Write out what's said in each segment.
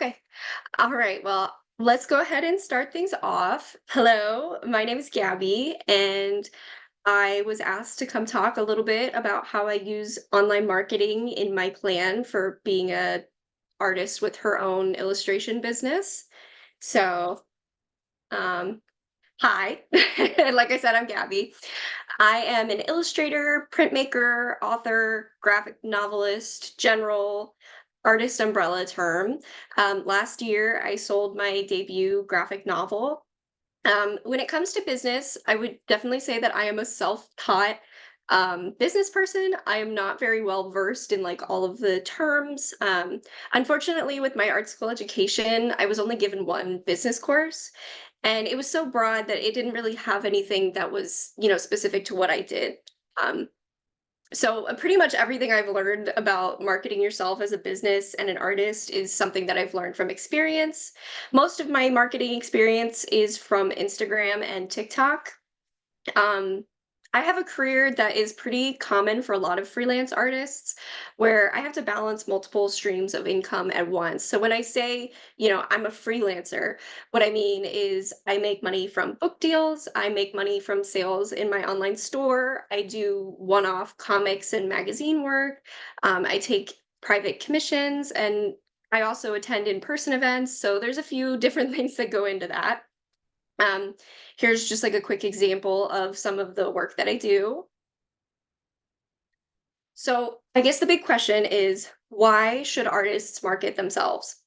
Okay. All right. Well, let's go ahead and start things off. Hello, my name is Gabby, and I was asked to come talk a little bit about how I use online marketing in my plan for being a artist with her own illustration business. So, um, hi. Like I said, I'm Gabby. I am an illustrator, printmaker, author, graphic novelist, general artist umbrella term. Last year, I sold my debut graphic novel. When it comes to business, I would definitely say that I am a self-taught business person. I am not very well versed in like all of the terms. Unfortunately, with my art school education, I was only given one business course, and it was so broad that it didn't really have anything that was, specific to what I did. Um, so pretty much everything I've learned about marketing yourself as a business and an artist is something that I've learned from experience. Most of my marketing experience is from Instagram and TikTok. Um, I have a career that is pretty common for a lot of freelance artists where I have to balance multiple streams of income at once. So when I say, I'm a freelancer, what I mean is I make money from book deals, I make money from sales in my online store, I do one-off comics and magazine work, I take private commissions, and I also attend in-person events. So there's a few different things that go into that. Um, Here's just like a quick example of some of the work that I do. So, I guess the big question is, why should artists market themselves?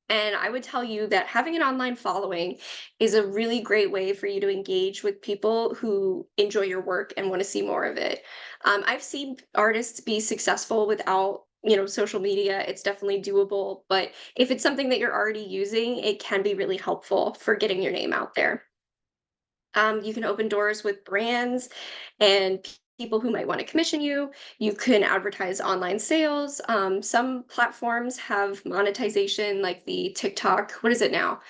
And I would tell you that having an online following is a really great way for you to engage with people who enjoy your work and want to see more of it. I've seen artists be successful without, social media. It's definitely doable, but if it's something that you're already using, it can be really helpful for getting your name out there. You can open doors with brands and people who might want to commission you. You can advertise online sales. Some platforms have monetization, like the TikTok. What is it now?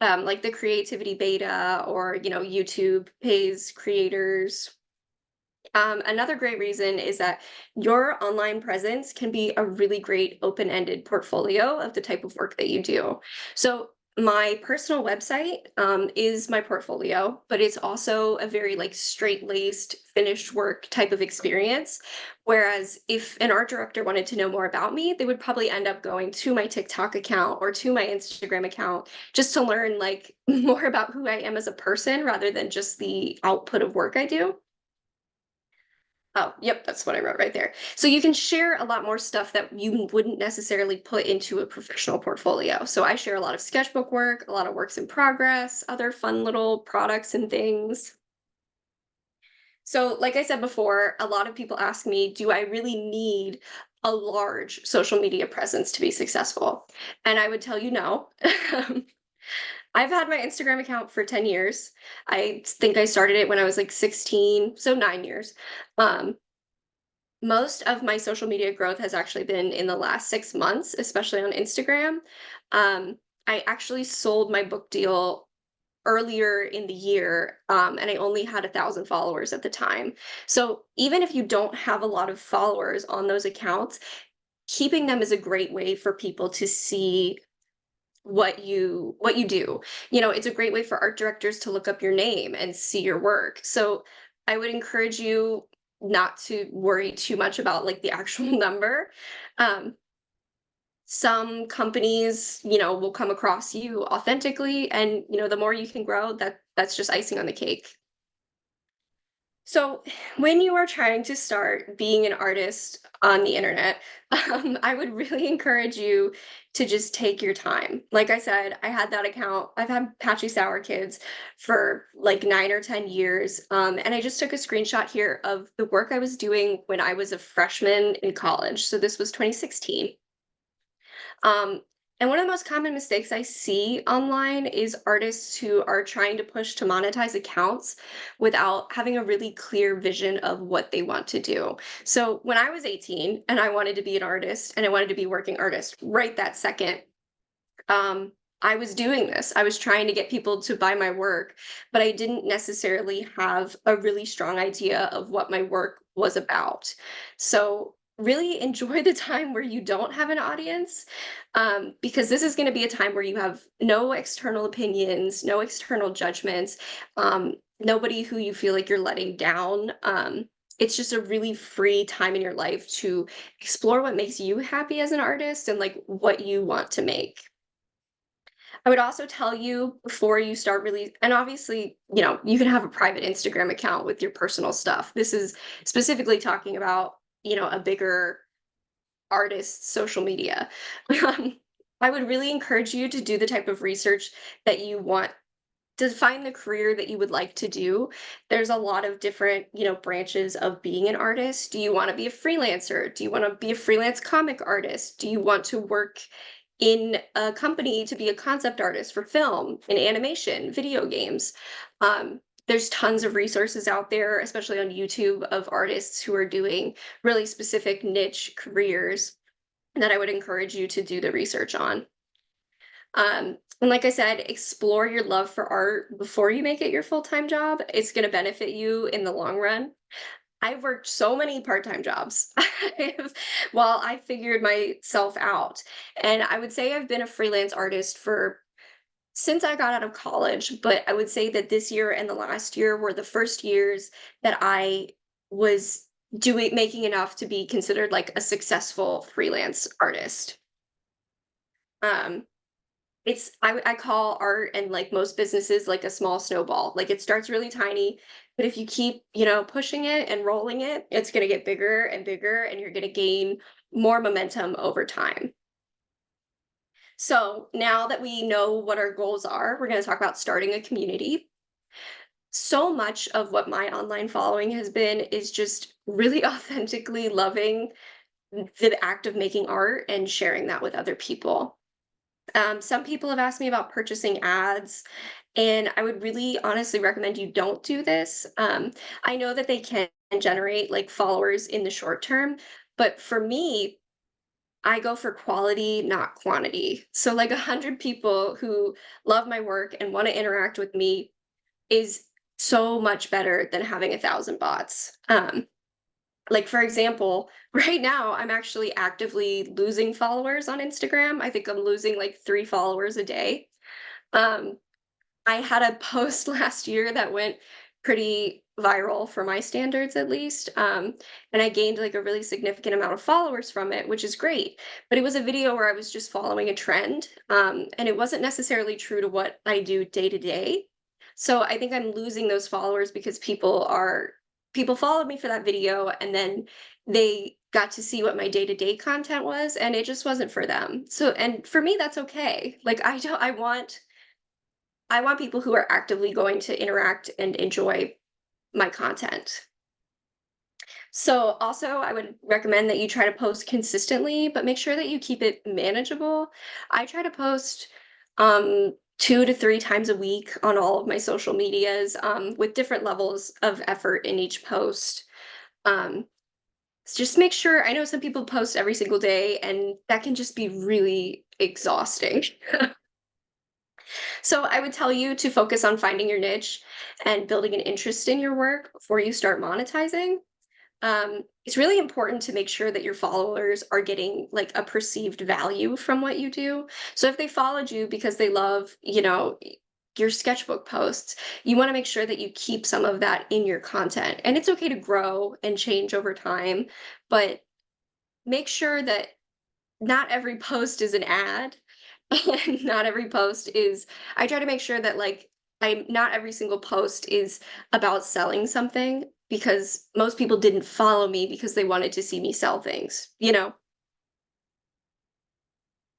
Like the creativity beta, or YouTube pays creators. Another great reason is that your online presence can be a really great open-ended portfolio of the type of work that you do. So my personal website is my portfolio, but it's also a very like straight-laced, finished work type of experience. Whereas if an art director wanted to know more about me, they would probably end up going to my TikTok account or to my Instagram account just to learn like more about who I am as a person rather than just the output of work I do. Oh, yep, that's what I wrote right there. So you can share a lot more stuff that you wouldn't necessarily put into a professional portfolio. So I share a lot of sketchbook work, a lot of works in progress, other fun little products and things. So, like I said before, a lot of people ask me, do I really need a large social media presence to be successful? And I would tell you no. I've had my Instagram account for 10 years. I think I started it when I was like 16, so 9 years. Um, Most of my social media growth has actually been in the last 6 months, especially on Instagram. I actually sold my book deal earlier in the year, and I only had 1,000 followers at the time. So even if you don't have a lot of followers on those accounts, keeping them is a great way for people to see what you do. It's a great way for art directors to look up your name and see your work. So I would encourage you not to worry too much about like the actual number. Um, some companies, will come across you authentically, and the more you can grow, that's just icing on the cake. So, when you are trying to start being an artist on the internet, I would really encourage you to just take your time. Like I said, I had that account. I've had Patchy Sour Kids for like 9 or 10 years. And I just took a screenshot here of the work I was doing when I was a freshman in college. So this was 2016. Um, and one of the most common mistakes I see online is artists who are trying to push to monetize accounts without having a really clear vision of what they want to do. So when I was 18 and I wanted to be an artist and I wanted to be a working artist right that second, um, I was doing this. I was trying to get people to buy my work, but I didn't necessarily have a really strong idea of what my work was about. So really enjoy the time where you don't have an audience, because this is going to be a time where you have no external opinions, no external judgments, nobody who you feel like you're letting down. It's just a really free time in your life to explore what makes you happy as an artist and like what you want to make. I would also tell you before you start really, and obviously, you can have a private Instagram account with your personal stuff. This is specifically talking about, a bigger artist's social media. Um, I would really encourage you to do the type of research that you want to find the career that you would like to do. There's a lot of different, branches of being an artist. Do you want to be a freelancer? Do you want to be a freelance comic artist? Do you want to work in a company to be a concept artist for film and animation, video games? There's tons of resources out there, especially on YouTube, of artists who are doing really specific niche careers that I would encourage you to do the research on. And like I said, explore your love for art before you make it your full-time job. It's going to benefit you in the long run. I've worked so many part-time jobs while I figured myself out. And I would say I've been a freelance artist for since I got out of college, but I would say that this year and the last year were the first years that I was doing making enough to be considered like a successful freelance artist. Um, I call art and like most businesses like a small snowball. Like it starts really tiny, but if you keep, pushing it and rolling it, it's going to get bigger and bigger and you're going to gain more momentum over time. So, now that we know what our goals are, we're going to talk about starting a community. So much of what my online following has been is just really authentically loving the act of making art and sharing that with other people. Some people have asked me about purchasing ads, and I would really honestly recommend you don't do this. I know that they can generate like followers in the short term, but for me, I go for quality, not quantity. So, like 100 people who love my work and want to interact with me is so much better than having 1,000 bots. Like, for example, right now, I'm actually actively losing followers on Instagram. I think I'm losing like 3 followers a day. Um, I had a post last year that went pretty viral for my standards, at least. And I gained like a really significant amount of followers from it, which is great. But it was a video where I was just following a trend. And it wasn't necessarily true to what I do day to day. So I think I'm losing those followers because people followed me for that video and then they got to see what my day-to-day content was and it just wasn't for them. So and for me that's okay. Like I want people who are actively going to interact and enjoy my content. So, also, I would recommend that you try to post consistently, but make sure that you keep it manageable. I try to post 2 to 3 times a week on all of my social medias, with different levels of effort in each post. Um, just make sure, I know some people post every single day, and that can just be really exhausting. So I would tell you to focus on finding your niche and building an interest in your work before you start monetizing. It's really important to make sure that your followers are getting like a perceived value from what you do. So if they followed you because they love, your sketchbook posts, you want to make sure that you keep some of that in your content. And it's okay to grow and change over time, but make sure that not every post is an ad. And not every post is I try to make sure that like I not every single post is about selling something because most people didn't follow me because they wanted to see me sell things.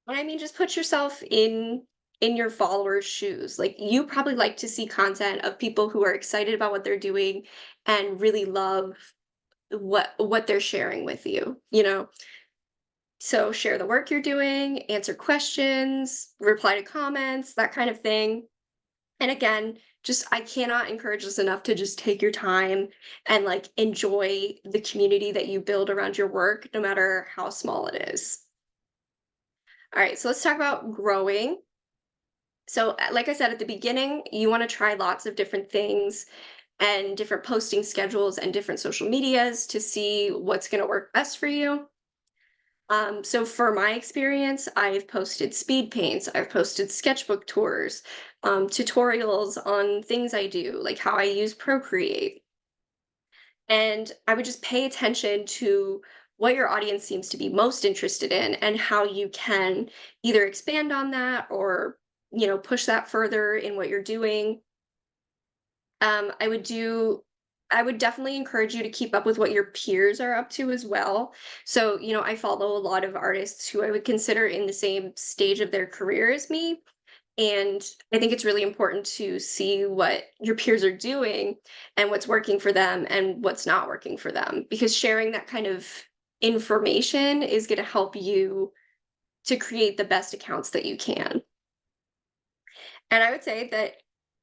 And I mean just put yourself in your followers' shoes. Like you probably like to see content of people who are excited about what they're doing and really love what they're sharing with you. So share the work you're doing, answer questions, reply to comments, that kind of thing. And again, just I cannot encourage this enough to just take your time and like enjoy the community that you build around your work, no matter how small it is. All right, so let's talk about growing. So, like I said at the beginning, you want to try lots of different things. and different posting schedules and different social medias to see what's going to work best for you. So for my experience, I've posted speed paints, I've posted sketchbook tours, tutorials on things I do, like how I use Procreate. And I would just pay attention to what your audience seems to be most interested in and how you can either expand on that or, push that further in what you're doing. Um, I would do I would definitely encourage you to keep up with what your peers are up to as well. So, I follow a lot of artists who I would consider in the same stage of their career as me. And I think it's really important to see what your peers are doing and what's working for them and what's not working for them, because sharing that kind of information is going to help you to create the best accounts that you can. And I would say that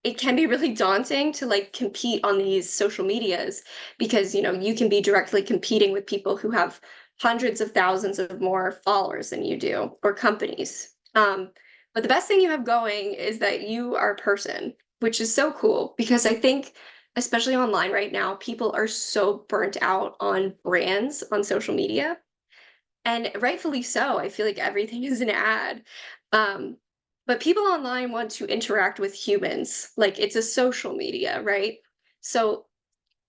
it can be really daunting to like compete on these social medias because, you can be directly competing with people who have hundreds of thousands of more followers than you do, or companies. But the best thing you have going is that you are a person, which is so cool because I think, especially online right now, people are so burnt out on brands on social media, and rightfully so. I feel like everything is an ad. Um, but people online want to interact with humans. Like it's a social media, right? So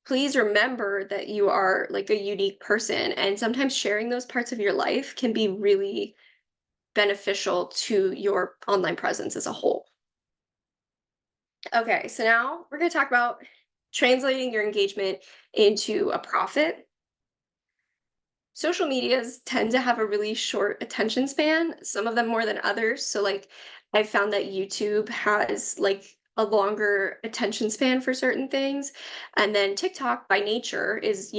please remember that you are like a unique person. And sometimes sharing those parts of your life can be really beneficial to your online presence as a whole. Okay, so now we're going to talk about translating your engagement into a profit. Social medias tend to have a really short attention span, some of them more than others. So like I found that YouTube has like a longer attention span for certain things. And then TikTok by nature is,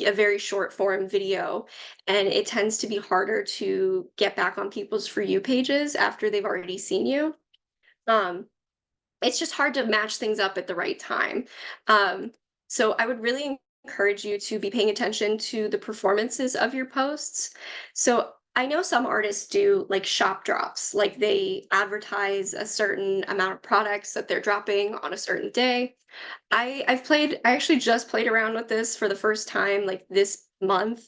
a very short form video, and it tends to be harder to get back on people's For You pages after they've already seen you. Um, it's just hard to match things up at the right time. Um, so I would really encourage you to be paying attention to the performances of your posts. So I know some artists do like shop drops, like they advertise a certain amount of products that they're dropping on a certain day. I actually just played around with this for the first time like this month.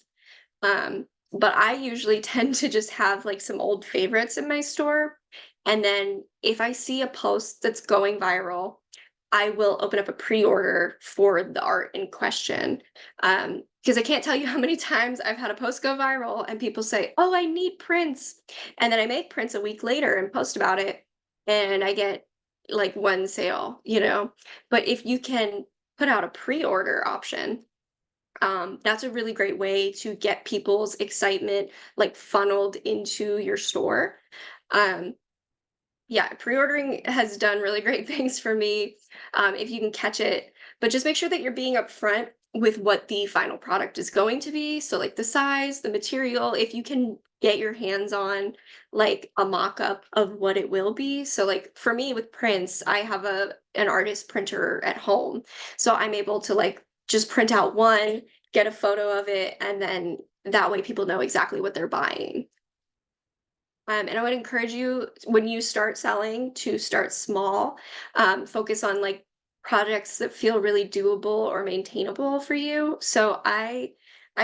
But I usually tend to just have like some old favorites in my store. And then if I see a post that's going viral, I will open up a pre-order for the art in question. Because I can't tell you how many times I've had a post go viral and people say, "Oh, I need prints." And then I make prints a week later and post about it, and I get like one sale, But if you can put out a pre-order option, that's a really great way to get people's excitement like funneled into your store. Um, yeah, pre-ordering has done really great things for me, if you can catch it. But just make sure that you're being upfront with what the final product is going to be. So, like the size, the material, if you can get your hands on like a mock-up of what it will be. So, like for me with prints, I have an artist printer at home. So I'm able to like just print out one, get a photo of it, and then that way people know exactly what they're buying. And I would encourage you when you start selling to start small, focus on like projects that feel really doable or maintainable for you. So I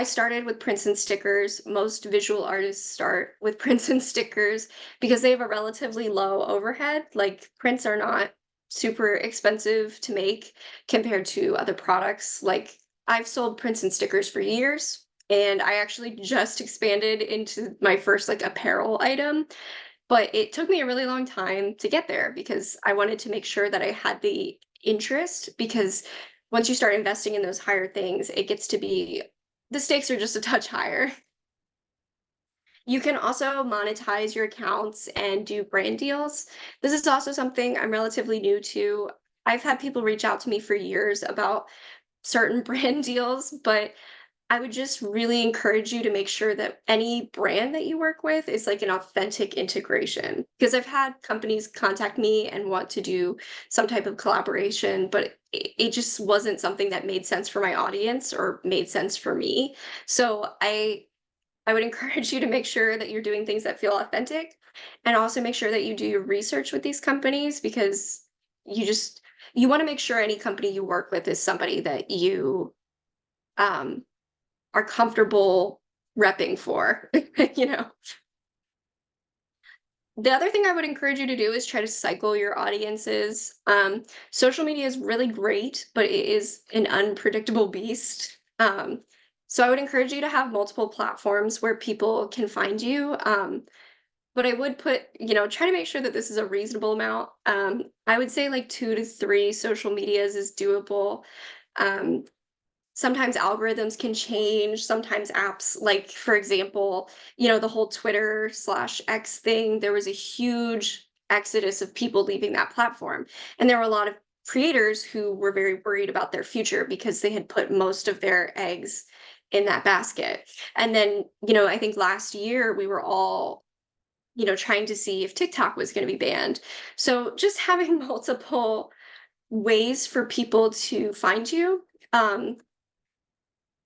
started with prints and stickers. Most visual artists start with prints and stickers because they have a relatively low overhead. Like prints are not super expensive to make compared to other products. Like I've sold prints and stickers for years, and I actually just expanded into my first like apparel item, but it took me a really long time to get there because I wanted to make sure that I had the interest, because once you start investing in those higher things, it gets to be the stakes are just a touch higher. You can also monetize your accounts and do brand deals. This is also something I'm relatively new to. I've had people reach out to me for years about certain brand deals, but I would just really encourage you to make sure that any brand that you work with is like an authentic integration. Because I've had companies contact me and want to do some type of collaboration, but it just wasn't something that made sense for my audience or made sense for me. So I would encourage you to make sure that you're doing things that feel authentic, and also make sure that you do your research with these companies, because you just You wanna make sure any company you work with is somebody that you, um, are comfortable repping for, you know? The other thing I would encourage you to do is try to cycle your audiences. Social media is really great, but it is an unpredictable beast. So I would encourage you to have multiple platforms where people can find you. But I would put, try to make sure that this is a reasonable amount. I would say like 2 to 3 social medias is doable. Um, Sometimes algorithms can change, sometimes apps, like for example, the whole Twitter slash X thing, there was a huge exodus of people leaving that platform. And there were a lot of creators who were very worried about their future because they had put most of their eggs in that basket. And then, I think last year we were all, trying to see if TikTok was going to be banned. So just having multiple ways for people to find you.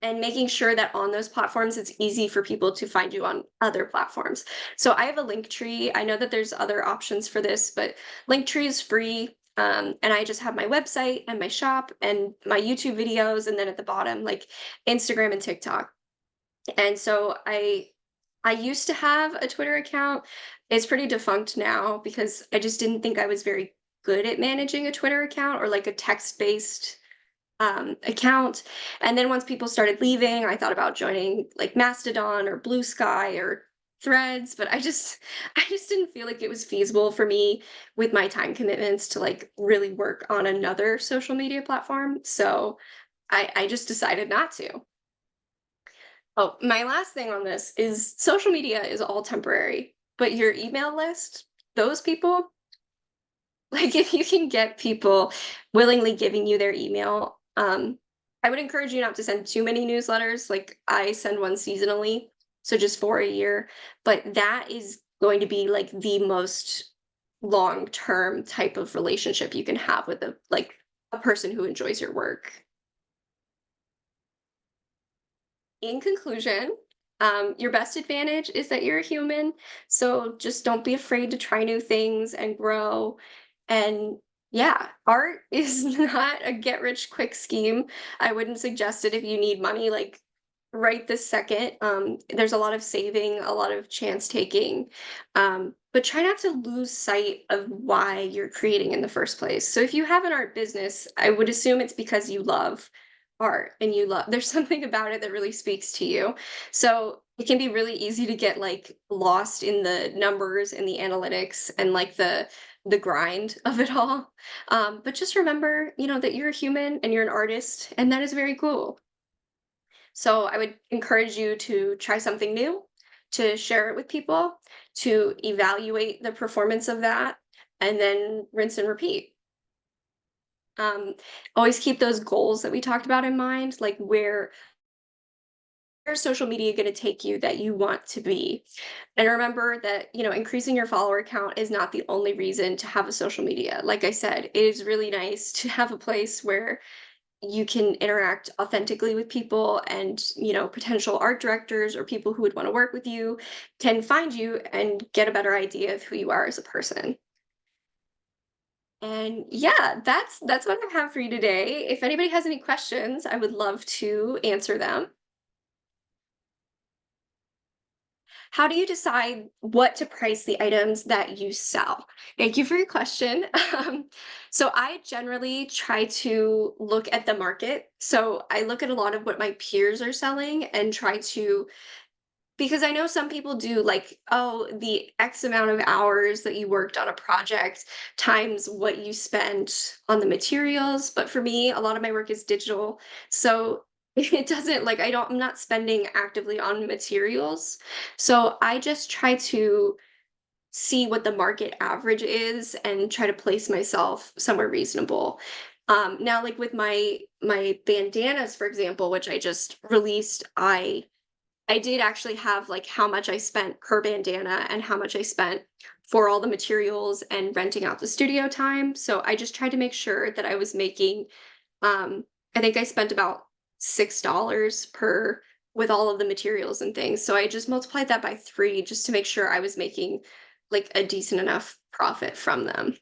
And making sure that on those platforms, it's easy for people to find you on other platforms. So I have a link tree. I know that there's other options for this, but Linktree is free. And I just have my website and my shop and my YouTube videos, and then at the bottom, like Instagram and TikTok. And so I used to have a Twitter account. It's pretty defunct now because I just didn't think I was very good at managing a Twitter account or like a text-based account. And then once people started leaving, I thought about joining like Mastodon or Blue Sky or Threads, but I just didn't feel like it was feasible for me with my time commitments to like really work on another social media platform. So I just decided not to. Oh, my last thing on this is social media is all temporary, but your email list, those people, like, if you can get people willingly giving you their email, I would encourage you not to send too many newsletters. Like, I send one seasonally, so just 4 a year, but that is going to be, like, the most long-term type of relationship you can have with a person who enjoys your work. In conclusion, your best advantage is that you're a human. So just don't be afraid to try new things and grow. And yeah, art is not a get rich quick scheme. I wouldn't suggest it if you need money like right this second. There's a lot of saving, a lot of chance taking. But try not to lose sight of why you're creating in the first place. So if you have an art business, I would assume it's because you love art and you love there's something about it that really speaks to you. So it can be really easy to get like lost in the numbers and the analytics and like the grind of it all. But just remember, that you're a human and you're an artist, and that is very cool. So I would encourage you to try something new, to share it with people, to evaluate the performance of that, and then rinse and repeat. Um, Always keep those goals that we talked about in mind, like where's social media going to take you that you want to be. And remember that, increasing your follower count is not the only reason to have a social media. Like I said, it is really nice to have a place where you can interact authentically with people, and potential art directors or people who would want to work with you can find you and get a better idea of who you are as a person. And yeah, that's what I have for you today. If anybody has any questions, I would love to answer them. How do you decide what to price the items that you sell? Thank you for your question. So I generally try to look at the market. So I look at a lot of what my peers are selling and try to, because I know some people do like, oh, the X amount of hours that you worked on a project times what you spent on the materials. But for me, a lot of my work is digital. So it doesn't like, I'm not spending actively on materials. So I just try to see what the market average is and try to place myself somewhere reasonable. Now, like with my bandanas, for example, which I just released, I did actually have, like, how much I spent per bandana and how much I spent for all the materials and renting out the studio time, so I just tried to make sure that I was making, um I think I spent about $6 per with all of the materials and things, so I just multiplied that by 3 just to make sure I was making, like, a decent enough profit from them.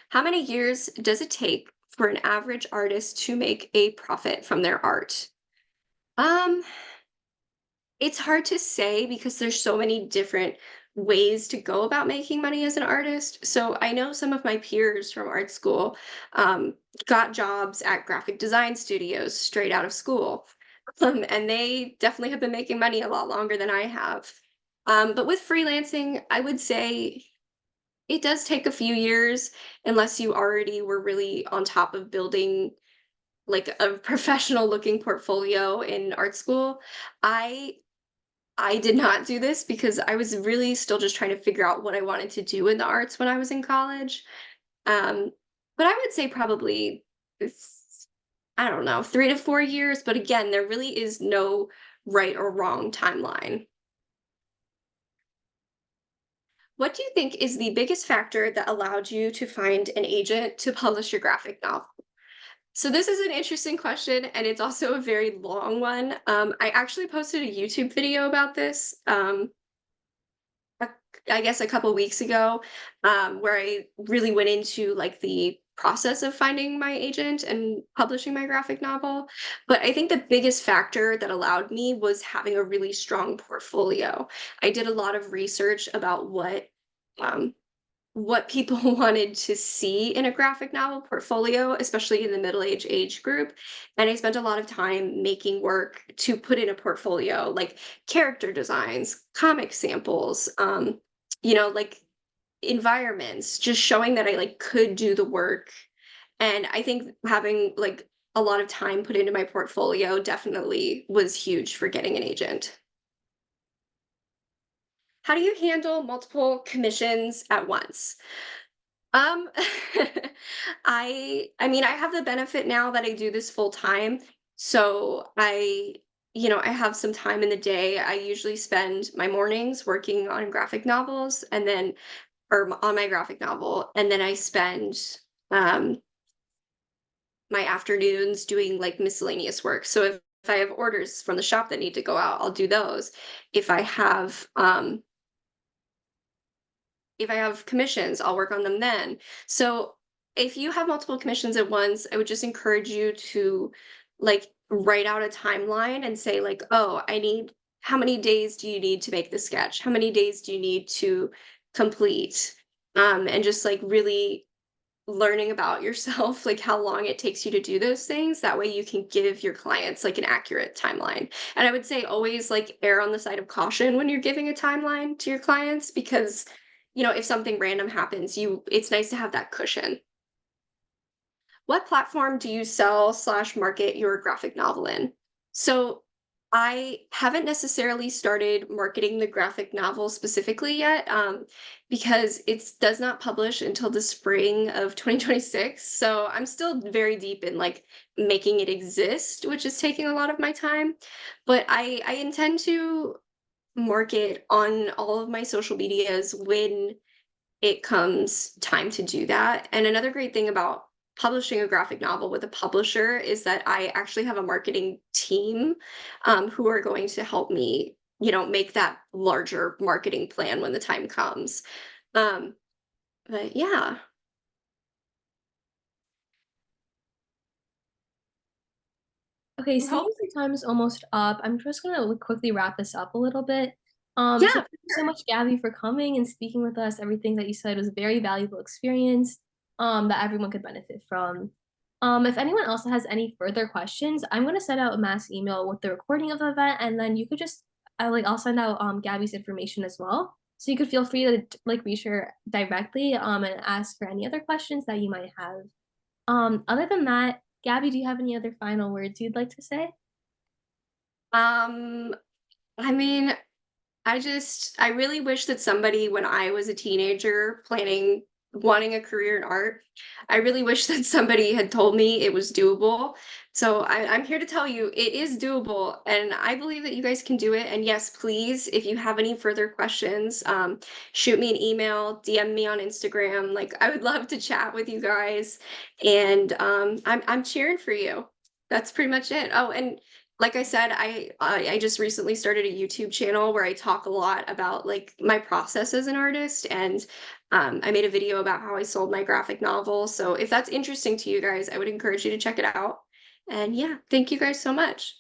How many years does it take for an average artist to make a profit from their art? Um, it's hard to say because there's so many different ways to go about making money as an artist. So I know some of my peers from art school um, got jobs at graphic design studios straight out of school. And they definitely have been making money a lot longer than I have. But with freelancing, I would say it does take a few years unless you already were really on top of building like a professional looking portfolio in art school. I I did not do this because I was really still just trying to figure out what I wanted to do in the arts when I was in college. Um, but I would say probably I don't know, 3 to 4 years, but again, there really is no right or wrong timeline. What do you think is the biggest factor that allowed you to find an agent to publish your graphic novel? So this is an interesting question, and it's also a very long one. I actually posted a YouTube video about this. A I guess a couple weeks ago, where I really went into like the process of finding my agent and publishing my graphic novel. But I think the biggest factor that allowed me was having a really strong portfolio. I did a lot of research about um, what people wanted to see in a graphic novel portfolio, especially in the age group. And I spent a lot of time making work to put in a portfolio, like character designs, comic samples, like environments, just showing that I like could do the work. And I think having like a lot of time put into my portfolio definitely was huge for getting an agent. How do you handle multiple commissions at once? Um, I mean, I have the benefit now that I do this full time. So I have some time in the day. I usually spend my mornings working on graphic novels on my graphic novel. And then I spend um, my afternoons doing like miscellaneous work. So if I have orders from the shop that need to go out, I'll do those. If I have, um, if I have commissions, I'll work on them then. So if you have multiple commissions at once, I would just encourage you to like write out a timeline and say like, "Oh, I need how many days do you need to make the sketch? How many days do you need to complete?" And just like really learning about yourself, like how long it takes you to do those things. That way you can give your clients like an accurate timeline. And I would say always like err on the side of caution when you're giving a timeline to your clients because if something random happens, it's nice to have that cushion. What platform do you sell slash market your graphic novel in? So I haven't necessarily started marketing the graphic novel specifically yet, because it does not publish until the spring of 2026. So I'm still very deep in like making it exist, which is taking a lot of my time. But I intend to market on all of my social medias when it comes time to do that. And another great thing about publishing a graphic novel with a publisher is that I actually have a marketing team who are going to help me, make that larger marketing plan when the time comes. Um, but yeah. Okay, I hope. seeing the time is almost up, I'm just gonna quickly wrap this up a little bit. So Yeah. thank you so much, Gabby, for coming and speaking with us. Everything that you said was a very valuable experience, that everyone could benefit from. If anyone else has any further questions, I'm gonna send out a mass email with the recording of the event, and then you could just, I'll send out Gabby's information as well, so you could feel free to like reach her directly, and ask for any other questions that you might have. Other than that, Gabby, do you have any other final words you'd like to say? Um, I mean, I really wish that somebody, when I was a teenager wanting a career in art, I really wish that somebody had told me it was doable. So I'm here to tell you it is doable, and I believe that you guys can do it. And yes, please, if you have any further questions, shoot me an email, DM me on Instagram. Like I would love to chat with you guys, and I'm cheering for you. That's pretty much it. Oh, and like I said, I just recently started a YouTube channel where I talk a lot about like my process as an artist, and I made a video about how I sold my graphic novel. So if that's interesting to you guys, I would encourage you to check it out. And yeah, thank you guys so much.